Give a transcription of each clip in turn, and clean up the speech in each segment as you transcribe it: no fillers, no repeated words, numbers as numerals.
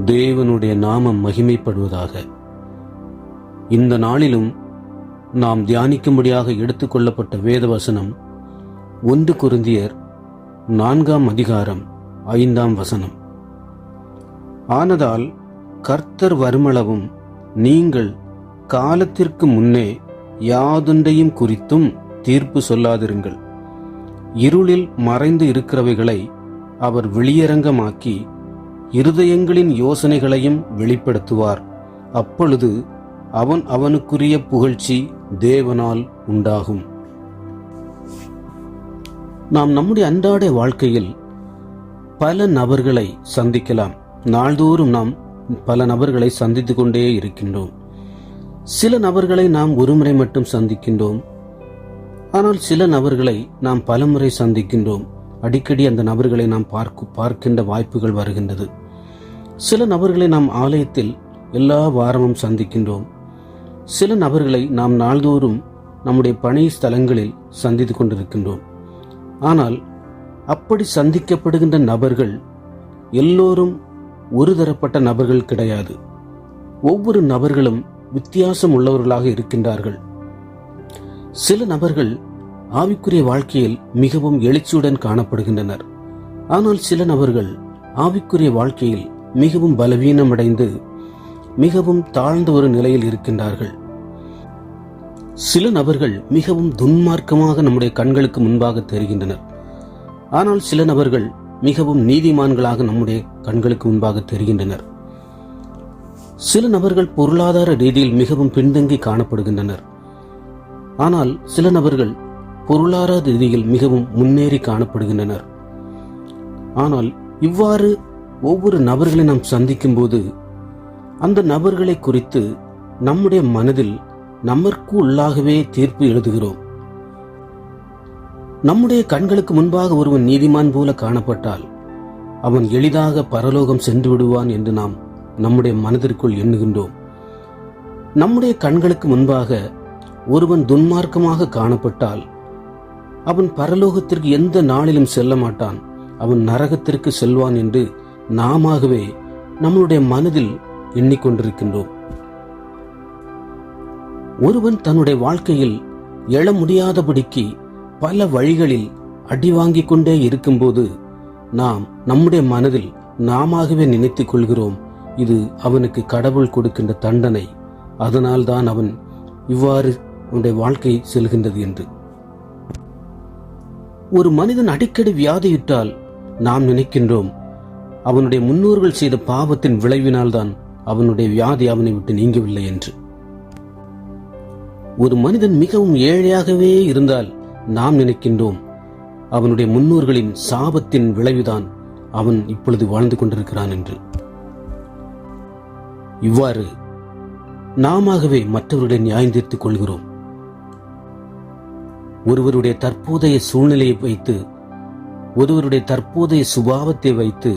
தேவனுடைய நாமம் மகிமைப்படுவதாக. இந்த நாளிலும் நாம் தியானிக்கும்படியாக எடுத்துக்கொள்ளப்பட்ட வேத வசனம் 1 கொரிந்தியர் 4:5. ஆனதால் கர்த்தர் வருமளவும் நீங்கள் காலத்திற்கு முன்னே யாதொன்றையும் குறித்தும் தீர்ப்பு சொல்லாதிருங்கள். இருளில் மறைந்து இருக்கிறவைகளை அவர் வெளியரங்கமாக்கி இருதயங்களின் யோசனைகளையும் வெளிப்படுத்துவார். அப்பொழுது அவன் அவனுக்குரிய புகழ்ச்சி தேவனால் உண்டாகும். நாம் நம்முடைய அன்றாட வாழ்க்கையில் பல நபர்களை சந்திக்கலாம். நாள்தோறும் நாம் பல நபர்களை சந்தித்துக் கொண்டே இருக்கின்றோம். சில நபர்களை நாம் ஒருமுறை மட்டும் சந்திக்கின்றோம். ஆனால் சில நபர்களை நாம் பலமுறை சந்திக்கின்றோம். அடிக்கடி அந்த நபர்களை நாம் பார்க்கின்ற வாய்ப்புகள் வருகின்றது. சில நபர்களை நாம் ஆலயத்தில் எல்லா வாரமும் சந்திக்கின்றோம். சில நபர்களை நாம் நாள்தோறும் நம்முடைய பணி ஸ்தலங்களில் சந்தித்துக் கொண்டிருக்கின்றோம். ஆனால் அப்படி சந்திக்கப்படுகின்ற நபர்கள் எல்லோரும் ஒரு தரப்பட்ட நபர்கள் கிடையாது. ஒவ்வொரு நபர்களும் வித்தியாசம் உள்ளவர்களாக இருக்கின்றார்கள். சில நபர்கள் ஆவிக்குரிய வாழ்க்கையில் மிகவும் எழுச்சியுடன் காணப்படுகின்றனர். ஆனால் சில நபர்கள் ஆவிக்குரிய வாழ்க்கையில் மிகவும் பலவீனமடைந்து மிகவும் தாழ்ந்த ஒரு நிலையில் இருக்கின்றார்கள். சில நபர்கள் மிகவும் துன்மார்க்கமாக நம்முடைய கண்களுக்கு முன்பாக தெரிகின்றனர். ஆனால் சில நபர்கள் மிகவும் நீதிமான்களாக நம்முடைய கண்களுக்கு முன்பாக தெரிகின்றனர். சில நபர்கள் பொருளாதார ரீதியில் மிகவும் பின்தங்கி காணப்படுகின்றனர். ஆனால் சில நபர்கள் பொருளாதார ரீதியில் மிகவும் முன்னேறி காணப்படுகின்றனர். ஆனால் இவ்வாறு ஒவ்வொரு நபர்களை நாம் சந்திக்கும் போது அந்த நபர்களை குறித்து நம்முடைய மனதில் நமக்கு உள்ளாகவே தீர்ப்பு எழுதுகிறோம். நம்முடைய கண்களுக்கு முன்பாக ஒருவன் நீதிமான் போல காணப்பட்டால் அவன் எளிதாக பரலோகம் சென்று விடுவான் என்று நாம் நம்முடைய மனதிற்குள் எண்ணுகின்றோம். நம்முடைய கண்களுக்கு முன்பாக ஒருவன் துன்மார்க்கமாக காணப்பட்டால் அவன் பரலோகத்திற்கு எந்த நாளிலும் செல்ல மாட்டான், அவன் நரகத்திற்கு செல்வான் என்று நாமாகவே நம்முடைய மனதில் எண்ணிக்கொண்டிருக்கின்றோம். ஒருவன் தன்னுடைய வாழ்க்கையில் எழ முடியாதபடிக்கு பல வழிகளில் அடி வாங்கிக் கொண்டே இருக்கும்போது நாம் நம்முடைய மனதில் நாமாகவே நினைத்துக் கொள்கிறோம், இது அவனுக்கு கடவுள் கொடுக்கின்ற தண்டனை, அதனால்தான் அவன் இவ்வாறு அவனுடைய வாழ்க்கை செல்கின்றது என்று. ஒரு மனிதன் அடிக்கடி வியாதியுற்றால் நாம் நினைக்கின்றோம், அவனுடைய முன்னோர்கள் செய்த பாவத்தின் விளைவினால்தான் அவனுடைய வியாதி அவனை விட்டு நீங்கவில்லை என்று. ஒரு மனிதன் மிகவும் ஏழையாகவே இருந்தால் நாம் நினைக்கின்றோம், அவனுடைய முன்னோர்களின் சாபத்தின் விளைவுதான் அவன் இப்பொழுது வாழ்ந்து கொண்டிருக்கிறான் என்று. இவ்வாறு நாமாகவே மற்றவர்களை நியாயம் தீர்த்துக் கொள்கிறோம். ஒருவருடைய தற்போதைய சூழ்நிலையை வைத்து, ஒருவருடைய தற்போதைய சுபாவத்தை வைத்து,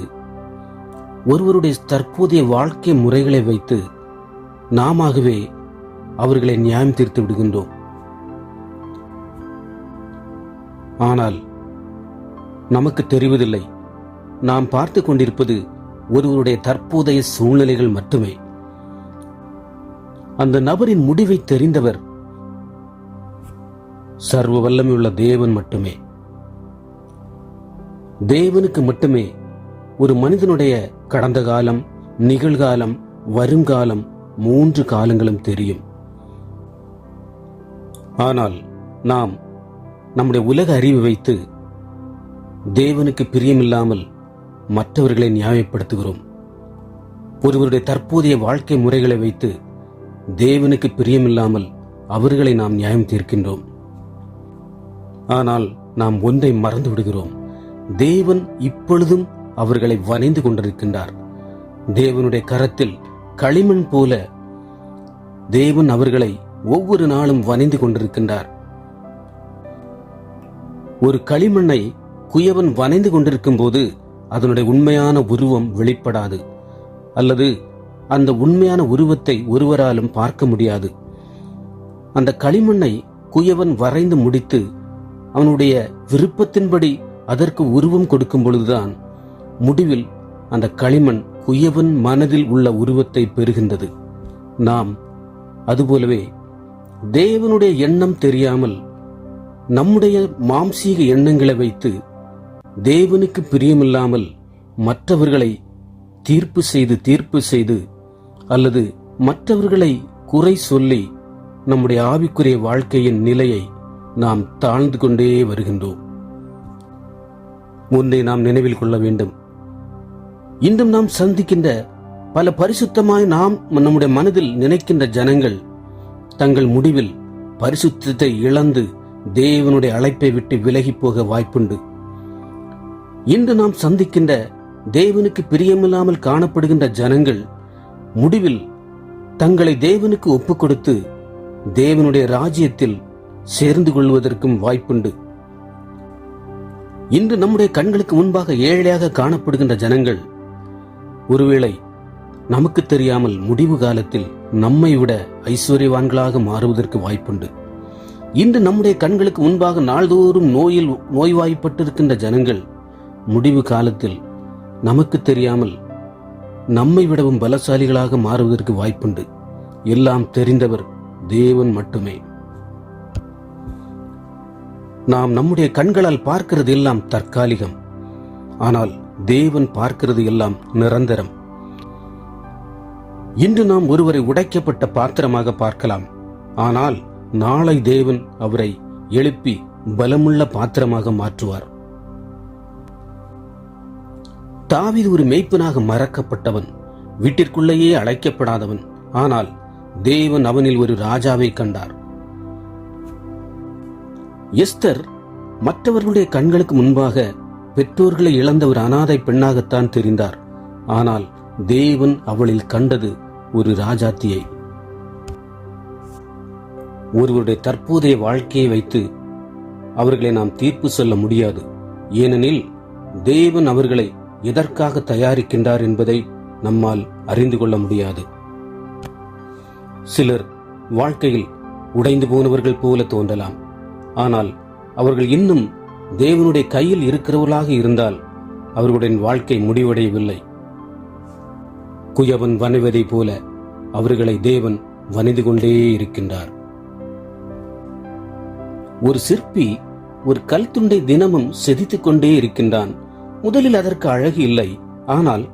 ஒருவருடைய தற்போதைய வாழ்க்கை முறைகளை வைத்து நாமாகவே அவர்களை நியாயம் தீர்த்து விடுகின்றோம். ஆனால் நமக்கு தெரிவதில்லை, நாம் பார்த்து கொண்டிருப்பது ஒருவருடைய தற்போதைய சூழ்நிலைகள் மட்டுமே. அந்த நபரின் முடிவை தெரிந்தவர் சர்வ வல்லமையுள்ள தேவன் மட்டுமே. தேவனுக்கு மட்டுமே ஒரு மனிதனுடைய கடந்த காலம், நிகழ்காலம், வருங்காலம் 3 காலங்களும் தெரியும். ஆனால் நாம் நம்முடைய உலக அறிவு வைத்து தேவனுக்கு பிரியமில்லாமல் மற்றவர்களை நியாயப்படுத்துகிறோம். ஒருவருடைய தற்போதைய வாழ்க்கை முறைகளை வைத்து தேவனுக்கு பிரியமில்லாமல் அவர்களை நாம் நியாயம் தீர்க்கின்றோம். ஆனால் நாம் ஒன்றை மறந்து விடுகிறோம், தேவன் இப்பொழுதும் அவர்களை வணைந்து கொண்டிருக்கின்றார். தேவனுடைய கரத்தில் களிமண் போல தேவன் அவர்களை ஒவ்வொரு நாளும் வணைந்து கொண்டிருக்கின்றார். ஒரு களிமண்ணை குயவன் வணைந்து கொண்டிருக்கும் போது அதனுடைய உண்மையான உருவம் வெளிப்படாது, அல்லது அந்த உண்மையான உருவத்தை ஒருவராலும் பார்க்க முடியாது. அந்த களிமண்ணை குயவன் வரைந்து முடித்து அவனுடைய விருப்பத்தின்படி அதற்கு உருவம் கொடுக்கும் பொழுதுதான் முடிவில் அந்த களிமண் குயவன் மனதில் உள்ள உருவத்தை பெறுகின்றது. நாம் அதுபோலவே தேவனுடைய எண்ணம் தெரியாமல் நம்முடைய மாம்சீக எண்ணங்களை வைத்து தேவனுக்கு பிரியமில்லாமல் மற்றவர்களை தீர்ப்பு செய்து அல்லது மற்றவர்களை குறை சொல்லி நம்முடைய ஆவிக்குரிய வாழ்க்கையின் நிலையை நாம் தாழ்ந்து கொண்டே வருகின்றோம். ஒன்றை நாம் நினைவில் கொள்ள வேண்டும். இன்றும் நாம் சந்திக்கின்ற பல பரிசுத்தமாய் நாம் நம்முடைய மனதில் நினைக்கின்ற ஜனங்கள் தங்கள் முடிவில் பரிசுத்தத்தை இழந்து தேவனுடைய அழைப்பை விட்டு விலகி போக வாய்ப்புண்டு. இன்று நாம் சந்திக்கின்ற தேவனுக்கு பிரியமில்லாமல் காணப்படுகின்ற ஜனங்கள் முடிவில் தங்களை தேவனுக்கு ஒப்புக் கொடுத்து தேவனுடைய ராஜ்யத்தில் சேர்ந்து கொள்வதற்கும் வாய்ப்புண்டு. இன்று நம்முடைய கண்களுக்கு முன்பாக ஏழையாக காணப்படுகின்ற ஜனங்கள் ஒருவேளை நமக்கு தெரியாமல் முடிவு காலத்தில் நம்மை விட ஐஸ்வர்யவான்களாக மாறுவதற்கு வாய்ப்புண்டு. இன்று நம்முடைய கண்களுக்கு முன்பாக நாள்தோறும் நோய்வாய்ப்பட்டிருக்கின்ற ஜனங்கள் முடிவு காலத்தில் நமக்கு தெரியாமல் நம்மை விடவும் பலசாலிகளாக மாறுவதற்கு வாய்ப்புண்டு. எல்லாம் தெரிந்தவர் தேவன் மட்டுமே. நாம் நம்முடைய கண்களால் பார்க்கிறது எல்லாம் தற்காலிகம். ஆனால் தேவன் பார்க்கிறது எல்லாம் நிரந்தரம். இன்று நாம் ஒருவரை உடைக்கப்பட்ட பாத்திரமாக பார்க்கலாம். ஆனால் நாளை தேவன் அவரை எழுப்பி பலமுள்ள பாத்திரமாக மாற்றுவார். தாவீது ஒரு மேய்ப்பனாக மறக்கப்பட்டவன், வீட்டிற்குள்ளேயே அழைக்கப்படாதவன். ஆனால் தேவன் அவனில் ஒரு ராஜாவை கண்டார். எஸ்தர் மற்றவர்களுடைய கண்களுக்கு முன்பாக பெற்றோர்களை இழந்த ஒரு அனாதை பெண்ணாகத்தான் தெரிந்தார். ஆனால் தேவன் அவளில் கண்டது ஒரு ராஜாத்தியை. ஒருவருடைய தற்போதைய வாழ்க்கையை வைத்து அவர்களை நாம் தீர்ப்பு சொல்ல முடியாது. ஏனெனில் தேவன் அவர்களை எதற்காக தயாரிக்கின்றார் என்பதை நம்மால் அறிந்து கொள்ள முடியாது. சிலர் வாழ்க்கையில் உடைந்து போனவர்கள் போல தோன்றலாம். ஆனால் அவர்கள் இன்னும் தேவனுடைய கையில் இருக்கிறவர்களாக இருந்தால் அவர்களுடைய வாழ்க்கை முடிவடையவில்லை. குயவன் வனைவதை போல அவர்களை தேவன் வனைந்து கொண்டே இருக்கின்றார். ஒரு சிற்பி ஒரு கல் துண்டை தினமும் செதுக்கிக் கொண்டே இருக்கின்றான். முதலில் அதற்கு அழகு இல்லை. ஆனால்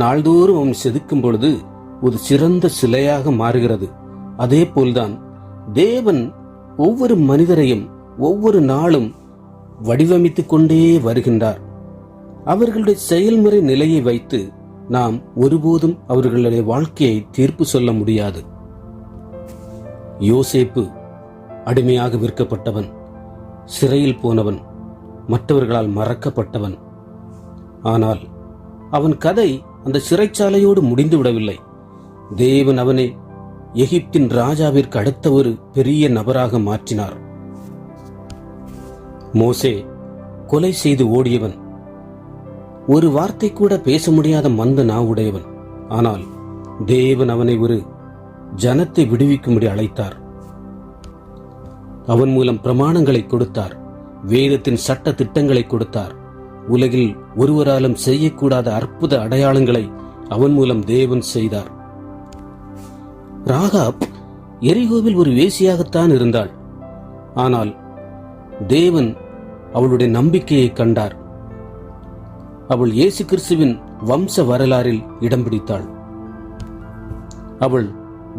நாள்தோறும் அவன் செதுக்கும் பொழுது ஒரு சிறந்த சிலையாக மாறுகிறது. அதே போல்தான் தேவன் ஒவ்வொரு மனிதரையும் ஒவ்வொரு நாளும் வடிவமைத்துக் கொண்டே வருகின்றார். அவர்களுடைய செயல்முறை நிலையை வைத்து நாம் ஒருபோதும் அவர்களுடைய வாழ்க்கையை தீர்ப்பு சொல்ல முடியாது. யோசேப்பு அடிமையாக விற்கப்பட்டவன், சிறையில் போனவன், மற்றவர்களால் மறக்கப்பட்டவன். ஆனால் அவன் கதை அந்த சிறைச்சாலையோடு முடிந்து விடவில்லை. தேவன் அவனை எகிப்தின் ராஜாவிற்கு அடுத்த ஒரு பெரிய நபராக மாற்றினார். மோசே கொலை செய்து ஓடியவன், ஒரு வார்த்தை கூட பேச முடியாத மந்த நாவுடையவன். ஆனால் தேவன் அவனை ஒரு ஜனத்தை விடுவிக்கும்படி அழைத்தார். அவன் மூலம் பிரமாணங்களை கொடுத்தார், வேதத்தின் சட்ட திட்டங்களை கொடுத்தார். உலகில் ஒருவராலும் செய்யக்கூடாத அற்புத அடையாளங்களை அவன் மூலம் தேவன் செய்தார். ராகாப் எரிகோவில் ஒரு வேசியாகத்தான் இருந்தாள். ஆனால் தேவன் அவளுடைய நம்பிக்கையை கண்டார். அவள் இயேசு கிறிஸ்துவின் வம்ச வரலாறில் இடம் பிடித்தாள். அவள்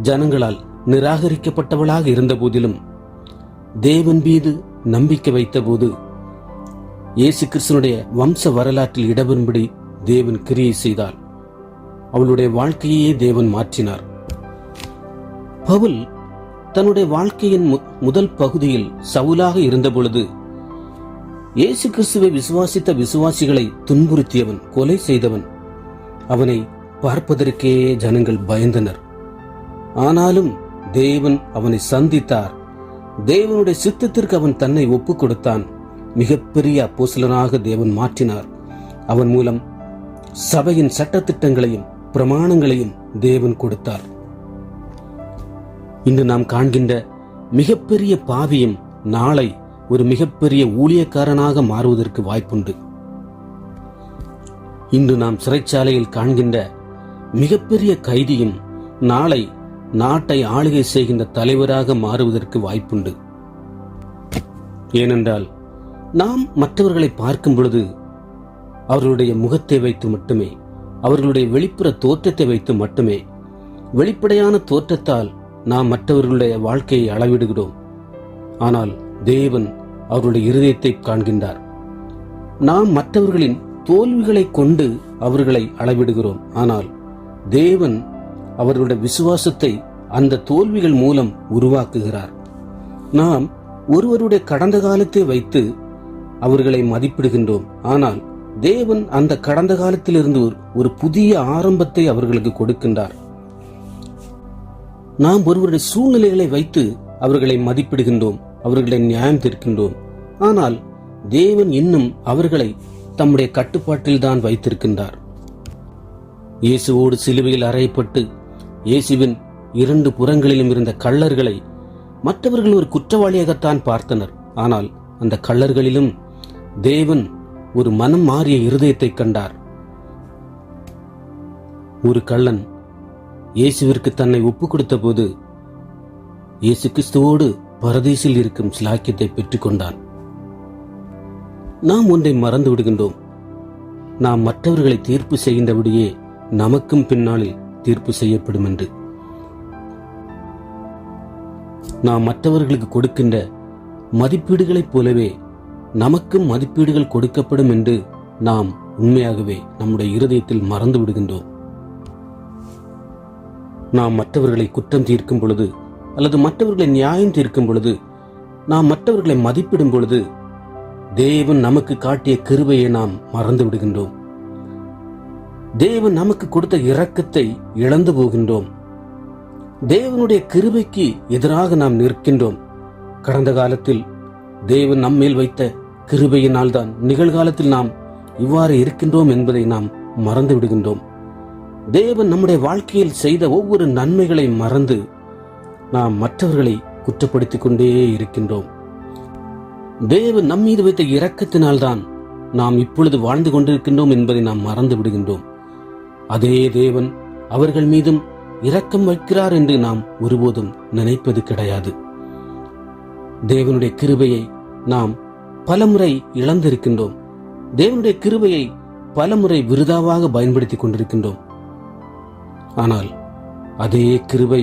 ஜனங்களால் நிராகரிக்கப்பட்டவளாக இருந்த போதிலும் தேவன் மீது நம்பிக்கை வைத்த போது இயேசு கிறிஸ்துனுடைய வம்ச வரலாற்றில் இடம்பெறும்படி தேவன் கிரியை செய்தார். அவளுடைய வாழ்க்கையே தேவன் மாற்றினார். பவுல் தன்னுடைய வாழ்க்கையின் முதல் பகுதியில் சவுலாக இருந்த பொழுது இயேசு கிறிஸ்துவை விசுவாசித்த விசுவாசிகளை துன்புறுத்தியவன், கொலை செய்தவன். அவனை பார்ப்பதற்கே ஜனங்கள் பயந்தனர். ஆனாலும் தேவன் அவனை சந்தித்தார். தேவனுடைய சித்தத்திற்கு அவன் தன்னை ஒப்புக் கொடுத்தான். மிகப்பெரிய அப்போஸ்தலனாக தேவன் மாற்றினார். அவன் மூலம் சபையின் சட்டத்திட்டங்களையும் பிரமாணங்களையும் தேவன் கொடுத்தார். இன்று நாம் காண்கின்ற மிகப்பெரிய பாவியும் நாளை ஒரு மிகப்பெரிய ஊழியக்காரனாக மாறுவதற்கு வாய்ப்புண்டு. இன்று நாம் சிறைச்சாலையில் காண்கின்ற மிகப்பெரிய கைதியும் நாளை நாட்டை ஆளுகை செய்கின்ற தலைவராக மாறுவதற்கு வாய்ப்புண்டு. ஏனென்றால் நாம் மற்றவர்களை பார்க்கும் பொழுது அவர்களுடைய முகத்தை வைத்து மட்டுமே, அவர்களுடைய வெளிப்புற தோற்றத்தை வைத்து மட்டுமே, வெளிப்படையான தோற்றத்தால் நாம் மற்றவர்களுடைய வாழ்க்கையை அளவிடுகிறோம். ஆனால் தேவன் அவருடைய இருதயத்தை காண்கின்றார். நாம் மற்றவர்களின் தோல்விகளை கொண்டு அவர்களை அளவிடுகிறோம். ஆனால் தேவன் அவர்களுடைய விசுவாசத்தை அந்த தோல்விகள் மூலம் உருவாக்குகிறார். நாம் ஒருவருடைய கடந்த காலத்தை வைத்து அவர்களை மதிப்பிடுகின்றோம். ஆனால் தேவன் அந்த கடந்த காலத்திலிருந்து ஒரு புதிய ஆரம்பத்தை அவர்களுக்கு கொடுக்கின்றார். நாம் ஒருவருடைய சூழ்நிலைகளை வைத்து அவர்களை மதிப்பிடுகின்றோம், அவர்களை நியாயம் தீர்க்கின்றோம். ஆனால் தேவன் இன்னும் அவர்களை தம்முடைய கட்டுப்பாட்டில் தான் வைத்திருக்கின்றார். இயேசுவோடு சிலுவையில் அறையப்பட்டு இயேசுவின் 2 புறங்களிலும் இருந்த கள்ளர்களை மற்றவர்கள் ஒரு குற்றவாளியாகத்தான் பார்த்தனர். ஆனால் அந்த கள்ளர்களிலும் தேவன் ஒரு மனம் மாறிய இருதயத்தை கண்டார். ஒரு கள்ளன் இயேசுவிற்கு தன்னை ஒப்புக் கொடுத்த போது இயேசு கிறிஸ்துவோடு பரதீசில் இருக்கும் சிலாக்கியத்தை பெற்றுக் கொண்டான். நாம் ஒன்றை மறந்து விடுகின்றோம். நாம் மற்றவர்களை தீர்ப்பு செய்கின்றபடியே நமக்கும் பின்னாளில் தீர்ப்பு செய்யப்படும் என்று. நாம் மற்றவர்களுக்கு கொடுக்கின்ற மதிப்பீடுகளைப் போலவே நமக்கும் மதிப்பீடுகள் கொடுக்கப்படும் என்று நாம் உண்மையாகவே நம்முடைய இருதயத்தில் மறந்து விடுகின்றோம். நாம் மற்றவர்களை குற்றம் தீர்க்கும் பொழுது அல்லது மற்றவர்களை நியாயம் தீர்க்கும் பொழுது, நாம் மற்றவர்களை மதிப்பிடும் பொழுது தேவன் நமக்கு காட்டிய கிருபையை நாம் மறந்து விடுகின்றோம். தேவன் நமக்கு கொடுத்த இரக்கத்தை இழந்து போகின்றோம். தேவனுடைய கிருபைக்கு எதிராக நாம் நிற்கின்றோம். கடந்த காலத்தில் தேவன் நம்மேல் வைத்த கிருபையினால் தான் நிகழ்காலத்தில் நாம் இவ்வாறு இருக்கின்றோம் என்பதை நாம் மறந்து விடுகின்றோம். தேவன் நம்முடைய வாழ்க்கையில் செய்த ஒவ்வொரு நன்மைகளை மறந்து நாம் மற்றவர்களை குற்றப்படுத்திக் கொண்டே இருக்கின்றோம். தேவன் நம் மீது வைத்த இரக்கத்தினால்தான் நாம் இப்பொழுது வாழ்ந்து கொண்டிருக்கின்றோம் என்பதை நாம் மறந்து விடுகின்றோம். அதே தேவன் அவர்கள் மீதும் இரக்கம் வைக்கிறார் என்று நாம் ஒருபோதும் நினைப்பது கிடையாது. தேவனுடைய கிருபையை நாம் பலமுறை இழந்திருக்கின்றோம். தேவனுடைய கிருபையை பலமுறை விருதாவாக பயன்படுத்திக் கொண்டிருக்கின்றோம். ஆனால் அதே கிருபை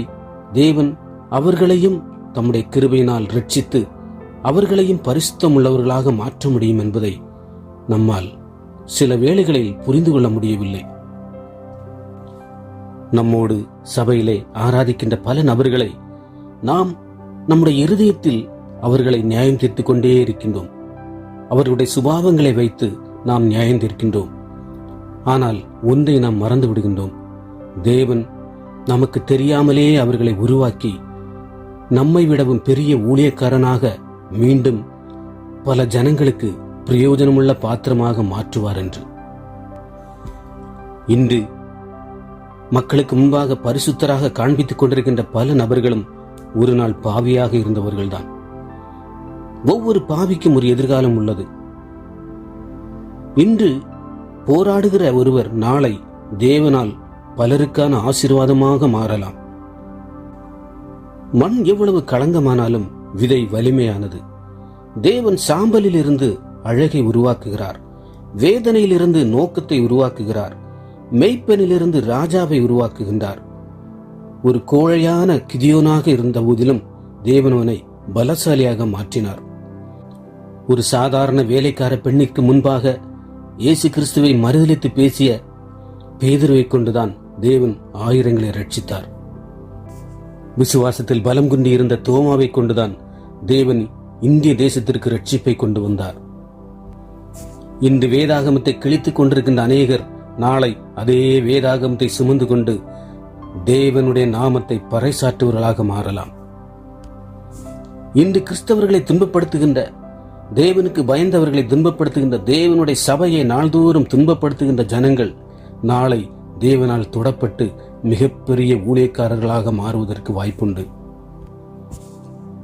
தேவன் அவர்களையும் தம்முடைய கிருபையினால் ரட்சித்து அவர்களையும் பரிசுத்தம் உள்ளவர்களாக மாற்ற முடியும் என்பதை நம்மால் சில வேளைகளில் புரிந்து கொள்ள முடியவில்லை. நம்மோடு சபையிலே ஆராதிக்கின்ற பல நபர்களை நாம் நம்முடைய இருதயத்தில் அவர்களை நியாயம் தீர்த்துக் கொண்டே இருக்கின்றோம். அவர்களுடைய சுபாவங்களை வைத்து நாம் நியாயம் தீர்க்கின்றோம். ஆனால் ஒன்றை நாம் மறந்து விடுகின்றோம். தேவன் நமக்கு தெரியாமலே அவர்களை உருவாக்கி நம்மை விடவும் பெரிய ஊழியக்காரனாக மீண்டும் பல ஜனங்களுக்கு பிரயோஜனமுள்ள பாத்திரமாக மாற்றுவார் என்று. இன்று மக்களுக்கு முன்பாக பரிசுத்தராக காண்பித்துக் கொண்டிருக்கின்ற பல நபர்களும் ஒரு நாள் பாவியாக இருந்தவர்கள்தான். ஒவ்வொரு பாவிக்கும் ஒரு எதிர்காலம் உள்ளது. இன்று போராடுகிற ஒருவர் நாளை தேவனால் பலருக்கான ஆசீர்வாதமாக மாறலாம். மண் எவ்வளவு களங்கமானாலும் விதை வலிமையானது. தேவன் சாம்பலில் இருந்து அழகை உருவாக்குகிறார். வேதனையிலிருந்து நோக்கத்தை உருவாக்குகிறார். மெய்ப்பெனிலிருந்து ராஜாவை உருவாக்குகின்றார். ஒரு கோழையான கிதியோனாக இருந்த போதிலும் தேவனவனை பலசாலியாக மாற்றினார். ஒரு சாதாரண வேலைக்கார பெண்ணிற்கு முன்பாக இயேசு கிறிஸ்துவை மறுதலித்து பேசிய பேதுருவை கொண்டுதான் தேவன் ஆயிரங்களை ரட்சித்தார். விசுவாசத்தில் பலம் கொண்டு இருந்த தோமாவை கொண்டுதான் தேவன் இந்திய தேசத்திற்கு ரட்சிப்பை கொண்டு வந்தார். இன்று வேதாகமத்தை கிழித்துக் கொண்டிருக்கின்ற அநேகர் நாளை அதே வேதாகமத்தை சுமந்து கொண்டு தேவனுடைய நாமத்தை பறைசாற்றுவர்களாக மாறலாம். இன்று கிறிஸ்தவர்களை துன்பப்படுத்துகின்ற, தேவனுக்கு பயந்தவர்களை துன்பப்படுத்துகின்ற, தேவனுடைய சபையை நாள்தோறும் துன்பப்படுத்துகின்ற ஜனங்கள் நாளை தேவனால் தொடப்பட்டு மிகப்பெரிய ஊழியக்காரர்களாக மாறுவதற்கு வாய்ப்புண்டு.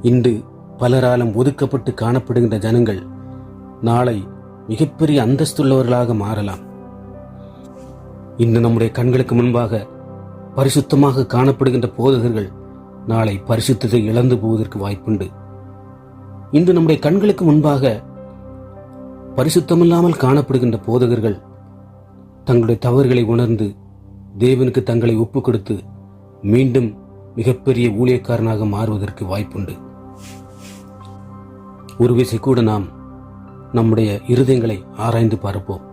இன்று பலராலும் ஒதுக்கப்பட்டு காணப்படுகின்ற ஜனங்கள் நாளை மிகப்பெரிய அந்தஸ்துள்ளவர்களாக மாறலாம். இன்று நம்முடைய கண்களுக்கு முன்பாக பரிசுத்தமாக காணப்படுகின்ற போதகர்கள் நாளை பரிசுத்தத்தை இழந்து போவதற்கு வாய்ப்புண்டு. இன்று நம்முடைய கண்களுக்கு முன்பாக பரிசுத்தமில்லாமல் காணப்படுகின்ற போதகர்கள் தங்களுடைய தவறுகளை உணர்ந்து தேவனுக்கு தங்களை ஒப்புக் கொடுத்து மீண்டும் மிகப்பெரிய ஊழியக்காரனாக மாறுவதற்கு வாய்ப்புண்டு. ஒரு விசை கூட நாம் நம்முடைய இருதயங்களை ஆராய்ந்து பார்ப்போம்.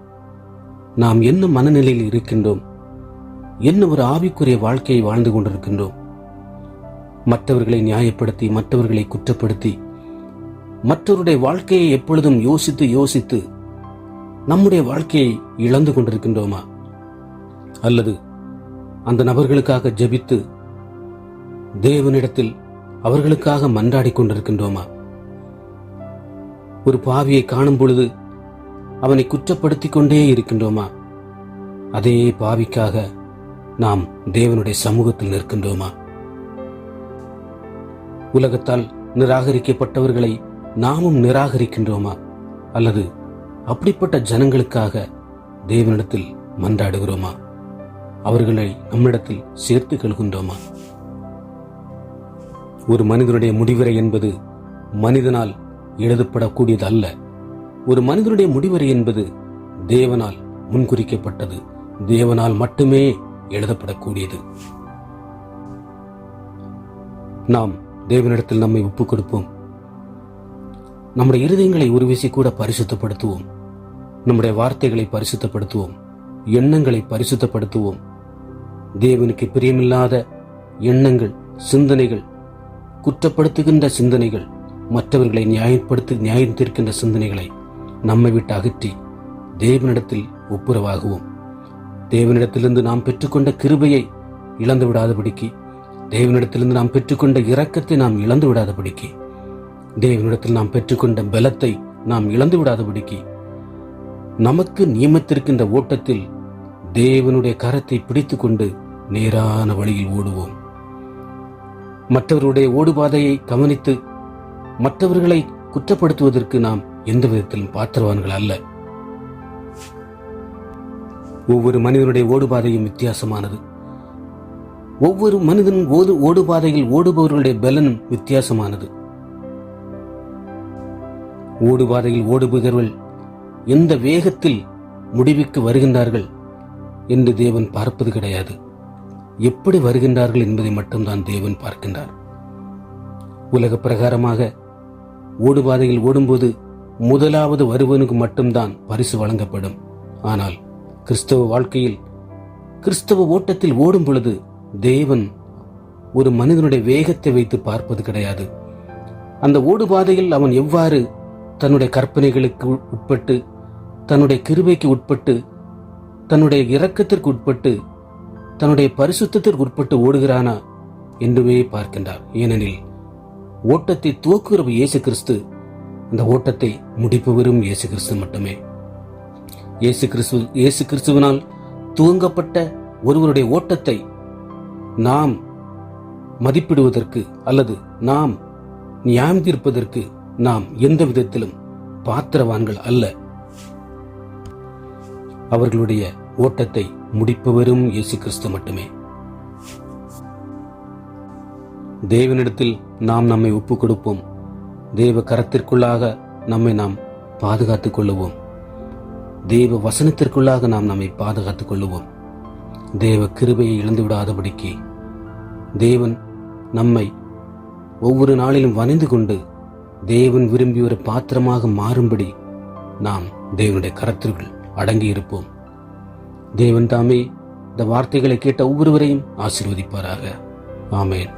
நாம் என்ன மனநிலையில் இருக்கின்றோம், என்ன ஒரு ஆவிக்குரிய வாழ்க்கையை வாழ்ந்து கொண்டிருக்கின்றோம். மற்றவர்களை நியாயப்படுத்தி, மற்றவர்களை குற்றப்படுத்தி, மற்றவருடைய வாழ்க்கையை எப்பொழுதும் யோசித்து யோசித்து நம்முடைய வாழ்க்கையை இழந்து கொண்டிருக்கின்றோமா? அல்லது அந்த நபர்களுக்காக ஜெபித்து தேவனிடத்தில் அவர்களுக்காக மன்றாடி கொண்டிருக்கின்றோமா? ஒரு பாவியை காணும் பொழுது அவனை குற்றப்படுத்திக் கொண்டே இருக்கின்றோமா? அதே பாவிக்காக நாம் தேவனுடைய சமூகத்தில் நிற்கின்றோமா? உலகத்தால் நிராகரிக்கப்பட்டவர்களை நாமும் நிராகரிக்கின்றோமா? அல்லது அப்படிப்பட்ட ஜனங்களுக்காக தேவனிடத்தில் மன்றாடுகிறோமா? அவர்களை நம்மிடத்தில் சேர்த்து கொள்கின்றோமா? ஒரு மனிதனுடைய முடிவுரை என்பது மனிதனால் எழுதப்படக்கூடியது அல்ல. ஒரு மனிதனுடைய முடிவுரை என்பது தேவனால் முன்குறிக்கப்பட்டது, தேவனால் மட்டுமே எழுதப்படக்கூடியது. நாம் தேவனிடத்தில் நம்மை ஒப்புக் கொடுப்போம். நம்முடைய இருதயங்களை ஒரு விசை கூட பரிசுத்தப்படுத்துவோம். நம்முடைய வார்த்தைகளை பரிசுத்தப்படுத்துவோம். எண்ணங்களை பரிசுத்தப்படுத்துவோம். தேவனுக்கு பிரியமில்லாத எண்ணங்கள், சிந்தனைகள், குற்றப்படுத்துகின்ற சிந்தனைகள், மற்றவர்களை நியாயம் தீர்க்கின்ற சிந்தனைகளை நம்மை விட்டு அகற்றி தேவனிடத்தில் ஒப்புரவாகுவோம். தேவனிடத்திலிருந்து நாம் பெற்றுக்கொண்ட கிருபையை இழந்து விடாதபடிக்கு, தேவனிடத்திலிருந்து நாம் பெற்றுக்கொண்ட இரக்கத்தை நாம் இழந்து விடாதபடிக்கு, தேவனிடத்தில் நாம் பெற்றுக்கொண்ட பலத்தை நாம் இழந்து விடாதபடிக்கு, நமக்கு நியமித்திருக்கின்ற ஓட்டத்தில் தேவனுடைய கரத்தை பிடித்துக் கொண்டு நேரான வழியில் ஓடுவோம். மற்றவருடைய ஓடுபாதையை கவனித்து மற்றவர்களை குற்றப்படுத்துவதற்கு நாம் எந்த விதத்திலும் பாத்திரவான்கள் அல்ல. ஒவ்வொரு மனிதனுடைய ஓடுபாதையும் வித்தியாசமானது. ஒவ்வொரு மனிதன் ஓடுபாதையில் ஓடுபவர்களுடைய பலனும் வித்தியாசமானது. ஓடுபாதையில் ஓடுபவர்கள் எந்த வேகத்தில் முடிவுக்கு வருகின்றார்கள் என்று தேவன் பார்ப்பது கிடையாது. எப்படி வருகின்றார்கள் என்பதை மட்டும்தான் தேவன் பார்க்கின்றார். உலக பிரகாரமாக ஓடுபாதையில் ஓடும்போது முதலாவது வருவனுக்கு மட்டும்தான் பரிசு வழங்கப்படும். ஆனால் கிறிஸ்தவ வாழ்க்கையில், கிறிஸ்தவ ஓட்டத்தில் ஓடும் பொழுது தேவன் ஒரு மனிதனுடைய வேகத்தை வைத்து பார்ப்பது கிடையாது. அந்த ஓடுபாதையில் அவன் எவ்வாறு தன்னுடைய கற்பனைகளுக்கு உட்பட்டு, தன்னுடைய கிருபைக்கு உட்பட்டு, தன்னுடைய இரக்கத்திற்கு உட்பட்டு, தன்னுடைய பரிசுத்தத்திற்கு உட்பட்டு ஓடுகிறானா என்றுமே பார்க்கின்றார். ஏனெனில் ஓட்டத்தை துவக்குகிறவர் இயேசு கிறிஸ்து, அந்த ஓட்டத்தை முடிப்பவரும் இயேசு கிறிஸ்து மட்டுமே. இயேசு கிறிஸ்துவினால் துவங்கப்பட்ட ஒருவருடைய ஓட்டத்தை நாம் மதிப்பிடுவதற்கு அல்லது நாம் நியாயம் தீர்ப்பதற்கு நாம் எந்த விதத்திலும் பாத்திரவான்கள் அல்ல. அவர்களுடைய ஓட்டத்தை முடிப்பவரும் இயேசு கிறிஸ்து மட்டுமே. தேவனிடத்தில் நாம் நம்மை ஒப்புக் கொடுப்போம். தேவ கரத்திற்குள்ளாக நம்மை நாம் பாதுகாத்துக் கொள்ளுவோம். தேவ வசனத்திற்குள்ளாக நாம் நம்மை பாதுகாத்துக் கொள்ளுவோம். தேவ கிருபையை இழந்து விடாதபடிக்கு தேவன் நம்மை ஒவ்வொரு நாளிலும் வணைந்து கொண்டு தேவன் விரும்பிய ஒரு பாத்திரமாக மாறும்படி நாம் தேவனுடைய கரத்திற்குள் அடங்கி இருப்போம். தேவன் தாமே இந்த வார்த்தைகளை கேட்ட ஒவ்வொருவரையும் ஆசீர்வதிப்பாராக. ஆமென்.